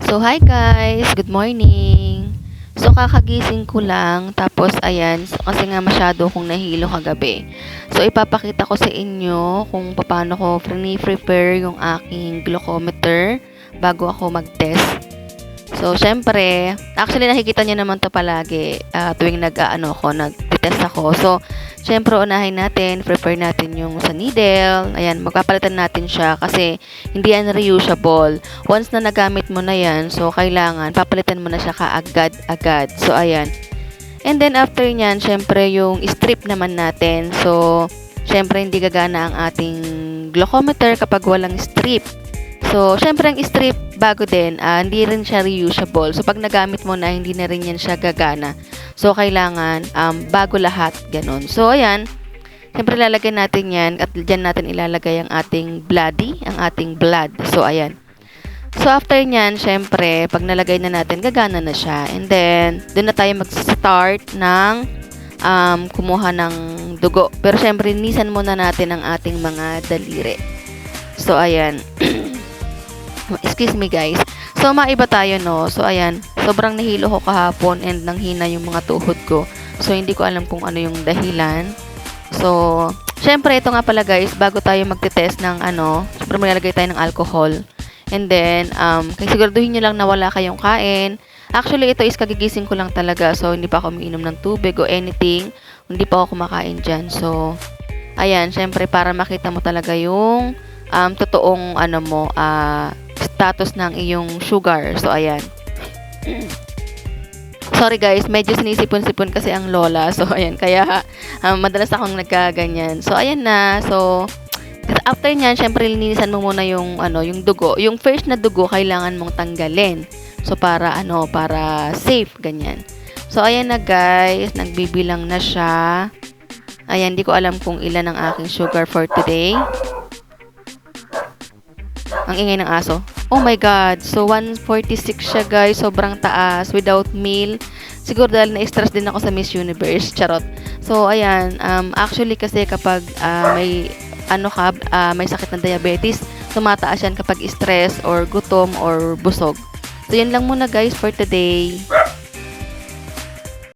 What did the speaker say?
So, hi guys! Good morning! So, kakagising ko lang. Tapos, ayan. So, kasi nga masyado akong nahilo kagabi. So, ipapakita ko sa inyo kung paano ko prepare yung aking glucometer bago ako mag-test. So, syempre, actually nakikita niyo naman to palagi tuwing nag-test ako. So, syempre, unahin natin, prepare natin yung sa needle. Ayan, magpapalitan natin siya kasi hindi yan reusable. Once na nagamit mo na yan, so kailangan, papalitan mo na siya kaagad-agad. So, ayan. And then, after nyan, syempre, yung strip naman natin. So, syempre, hindi gagana ang ating glucometer kapag walang strip. So, syempre ang strip bago din, hindi rin siya reusable. So, pag nagamit mo na, hindi na rin yan siya gagana. So, kailangan bago lahat, ganun. So, ayan. Syempre, lalagyan natin yan at dyan natin ilalagay ang ating bloody, ang ating blood. So, ayan. So, after nyan, syempre, pag nalagay na natin, gagana na siya. And then, doon na tayo mag-start ng kumuha ng dugo. Pero, syempre, nisan muna natin ang ating mga daliri. So, ayan. Excuse me guys. So, maiba tayo, no? So, ayan. Sobrang nahilo ko kahapon and nanghina yung mga tuhod ko. So, hindi ko alam kung ano yung dahilan. So, syempre, ito nga pala guys, bago tayo magte-test ng syempre maglalagay tayo ng alcohol. And then, siguraduhin nyo lang na wala kayong kain. Actually, ito is kagigising ko lang talaga. So, hindi pa ako umiinom ng tubig o anything. Hindi pa ako kumakain dyan. So, ayan, syempre, para makita mo talaga yung totoong status ng iyong sugar. So, ayan. Sorry guys, medyo sinisipon-sipon kasi ang lola. So, ayan. Kaya, madalas akong nagkaganyan. So, ayan na. So, after nyan, syempre, linisan mo muna yung dugo. Yung first na dugo, kailangan mong tanggalin. So, para safe, ganyan. So, ayan na guys. Nagbibilang na siya. Ayan, di ko alam kung ilan ang aking sugar for today. Ang ingay ng aso. Oh my God. So, 146 siya guys. Sobrang taas. Without meal. Siguro dahil na-stress din ako sa Miss Universe. Charot. So, ayan. Actually kasi kapag may sakit na diabetes, tumataas yan kapag stress or gutom or busog. So, yan lang muna guys for today.